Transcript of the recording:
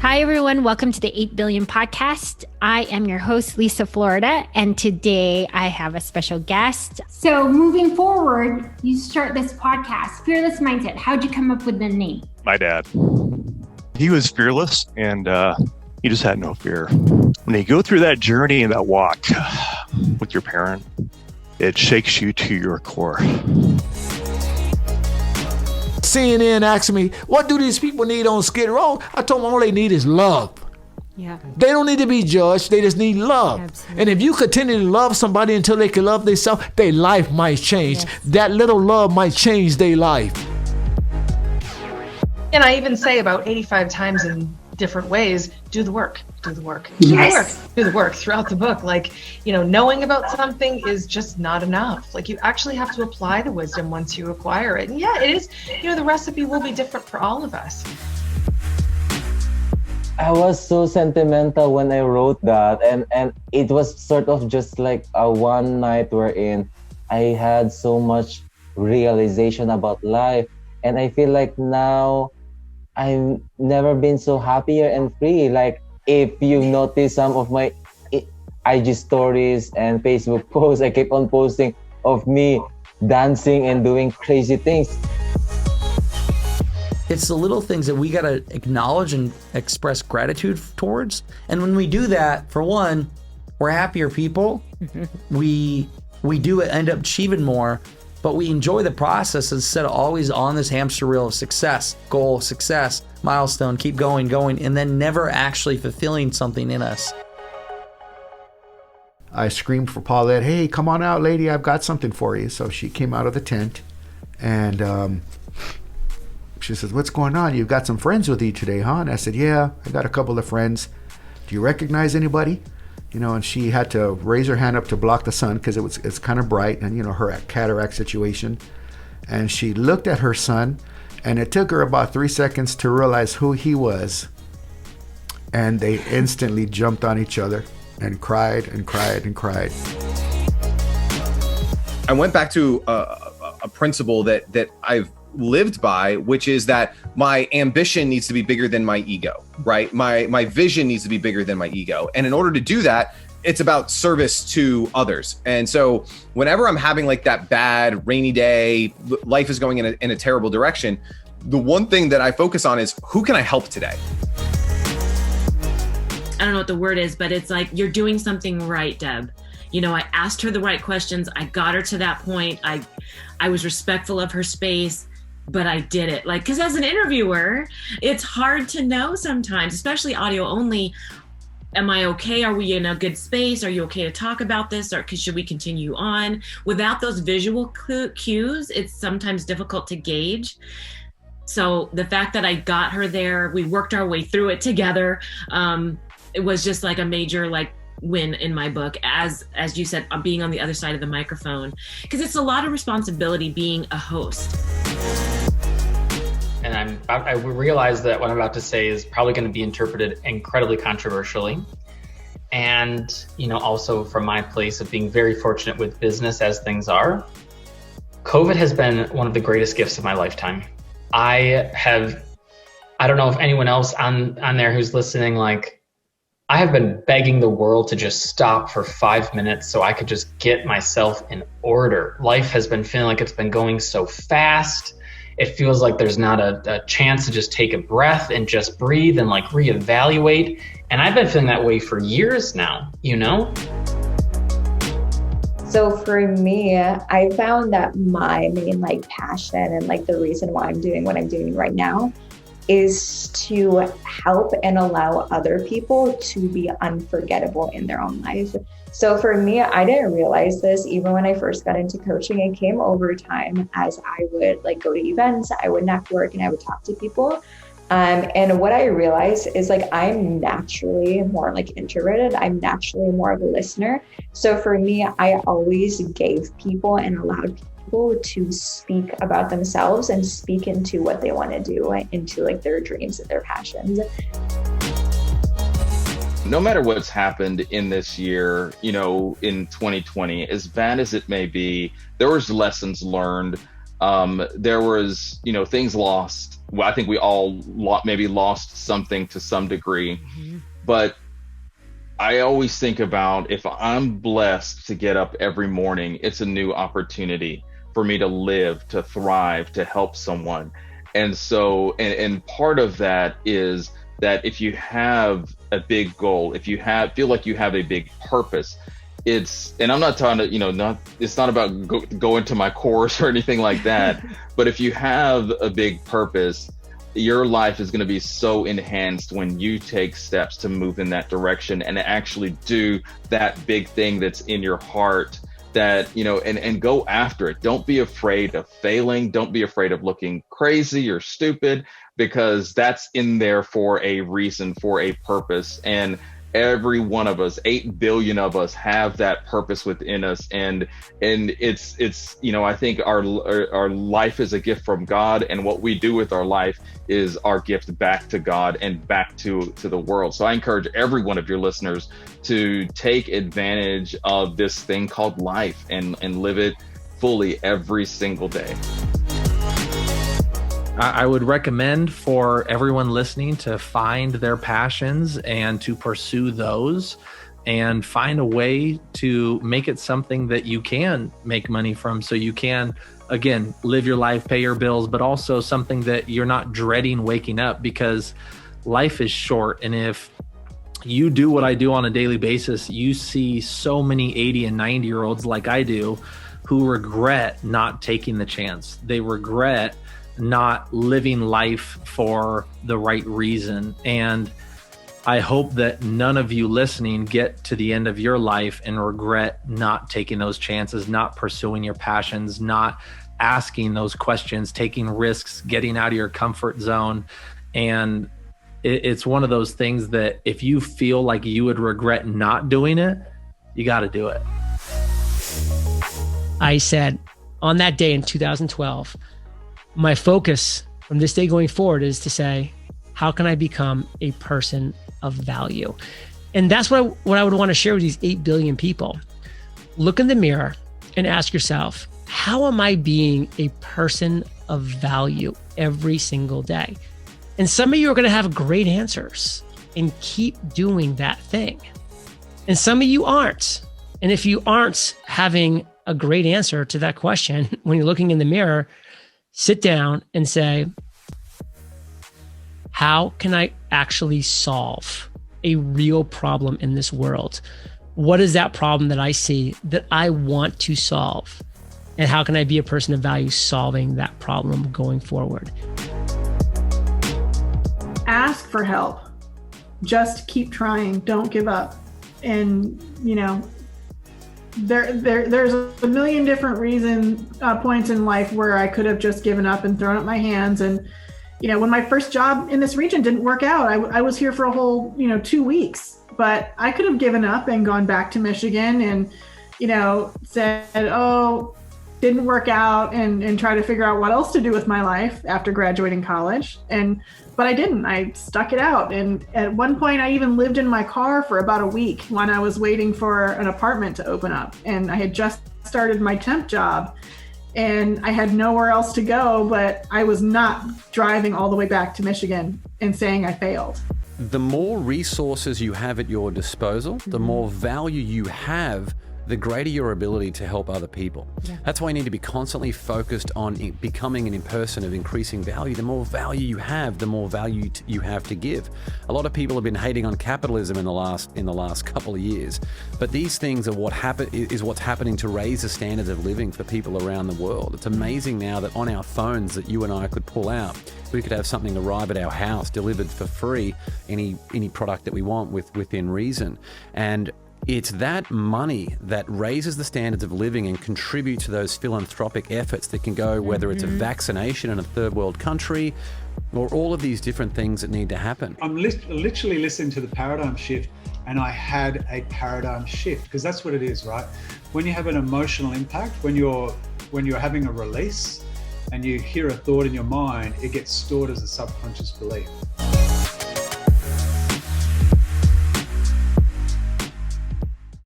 Hi, everyone. Welcome to the 8 Billion Podcast. I am your host, Liza Florida, and today I have a special guest. So moving forward, you start this podcast, Fearless Mindset. How'd you come up with the name? My dad. He was fearless, and he just had no fear. When you go through that journey and that walk with your parent, it shakes you to your core. CNN asked me, what do these people need on Skid Row? I told them all they need is love. Yeah. They don't need to be judged. They just need love. Absolutely. And if you continue to love somebody until they can love themselves, their life might change. Yes. That little love might change their life. And I even say about 85 times in different ways, do the work, do the work, Yes. do the work throughout the book. Like, knowing about something is just not enough. Like, you actually have to apply the wisdom once you acquire it. And yeah, it is, the recipe will be different for all of us. I was so sentimental when I wrote that, and it was sort of just like a one night wherein I had so much realization about life, and I feel like now I've never been so happier and free. Like, if you notice some of my IG stories and Facebook posts, I keep on posting of me dancing and doing crazy things. It's the little things that we got to acknowledge and express gratitude towards. And when we do that, for one, we're happier people. We do end up achieving more, but we enjoy the process instead of always on this hamster wheel of success, goal, success, milestone, keep going, and then never actually fulfilling something in us. I screamed for Paulette, hey, come on out, lady, I've got something for you. So she came out of the tent, and she says, what's going on? You've got some friends with you today, huh? And I said, yeah, I got a couple of friends. Do you recognize anybody? And she had to raise her hand up to block the sun because it's kind of bright, and her cataract situation. And she looked at her son, and it took her about 3 seconds to realize who he was. And they instantly jumped on each other and cried and cried and cried. I went back to a principle that I've lived by, which is that my ambition needs to be bigger than my ego, right? My vision needs to be bigger than my ego. And in order to do that, it's about service to others. And so whenever I'm having like that bad rainy day, life is going in a terrible direction, the one thing that I focus on is who can I help today? I don't know what the word is, but it's like, you're doing something right, Deb. I asked her the right questions. I got her to that point. I was respectful of her space, but I did it. Like, because as an interviewer, it's hard to know sometimes, especially audio only. Am I okay? Are we in a good space? Are you okay to talk about this? Or should we continue on? Without those visual cues, it's sometimes difficult to gauge. So the fact that I got her there, we worked our way through it together. It was just like a major win in my book, as you said, being on the other side of the microphone, because it's a lot of responsibility being a host. And I realize that what I'm about to say is probably going to be interpreted incredibly controversially. And, also from my place of being very fortunate with business as things are, COVID has been one of the greatest gifts of my lifetime. I don't know if anyone else on there who's listening, I have been begging the world to just stop for 5 minutes so I could just get myself in order. Life has been feeling like it's been going so fast. It feels like there's not a chance to just take a breath and just breathe and reevaluate. And I've been feeling that way for years now, So for me, I found that my main passion and the reason why I'm doing what I'm doing right now is to help and allow other people to be unforgettable in their own life. So for me, I didn't realize this even when I first got into coaching. It came over time as I would go to events, I would network, and I would talk to people. And what I realized is I'm naturally more introverted. I'm naturally more of a listener. So for me, I always gave people and allowed people to speak about themselves and speak into what they want to do, into their dreams and their passions. No matter what's happened in this year, in 2020, as bad as it may be, there was lessons learned. There was, things lost. well, I think we all maybe lost something to some degree, but I always think about, if I'm blessed to get up every morning, it's a new opportunity for me to live, to thrive, to help someone. And so, and part of that is that if you have a big goal, if you feel like you have a big purpose, and I'm not trying to, it's not about go into my course or anything like that, but if you have a big purpose, your life is going to be so enhanced when you take steps to move in that direction and actually do that big thing that's in your heart, that, and go after it. Don't be afraid of failing. Don't be afraid of looking crazy or stupid, because that's in there for a reason, for a purpose. And every one of us, 8 billion of us, have that purpose within us. And it's I think our life is a gift from God, and what we do with our life is our gift back to God and back to the world. So I encourage every one of your listeners to take advantage of this thing called life and live it fully every single day. I would recommend for everyone listening to find their passions and to pursue those, and find a way to make it something that you can make money from, so you can, again, live your life, pay your bills, but also something that you're not dreading waking up, because life is short. And if you do what I do on a daily basis, you see so many 80 and 90-year-olds like I do who regret not taking the chance. They regret not living life for the right reason. And I hope that none of you listening get to the end of your life and regret not taking those chances, not pursuing your passions, not asking those questions, taking risks, getting out of your comfort zone. And it's one of those things that if you feel like you would regret not doing it, you got to do it. I said on that day in 2012, my focus from this day going forward is to say, how can I become a person of value? And that's what I would want to share with these 8 billion people. Look in the mirror and ask yourself, how am I being a person of value every single day? And some of you are going to have great answers, and keep doing that thing. And some of you aren't. And if you aren't having a great answer to that question when you're looking in the mirror, sit down and say, how can I actually solve a real problem in this world? What is that problem that I see that I want to solve? And how can I be a person of value solving that problem going forward? Ask for help. Just keep trying. Don't give up. And, there's a million different points in life where I could have just given up and thrown up my hands. And, when my first job in this region didn't work out, I was here for a whole, 2 weeks, but I could have given up and gone back to Michigan and, said, oh, didn't work out, and try to figure out what else to do with my life after graduating college. But I didn't. I stuck it out. And at one point, I even lived in my car for about a week when I was waiting for an apartment to open up. And I had just started my temp job, and I had nowhere else to go, but I was not driving all the way back to Michigan and saying I failed. The more resources you have at your disposal, the more value you have, the greater your ability to help other people. Yeah. That's why you need to be constantly focused on becoming an person of increasing value. The more value you have, the more value you have to give. A lot of people have been hating on capitalism in the last couple of years, but these things are what's happening to raise the standards of living for people around the world. It's amazing now that on our phones that you and I could pull out, we could have something arrive at our house delivered for free, any product that we want within reason. And it's that money that raises the standards of living and contributes to those philanthropic efforts that can go, whether it's a vaccination in a third world country or all of these different things that need to happen. I'm literally listening to the paradigm shift, and I had a paradigm shift, because that's what it is, right? When you have an emotional impact, when you're having a release and you hear a thought in your mind, it gets stored as a subconscious belief.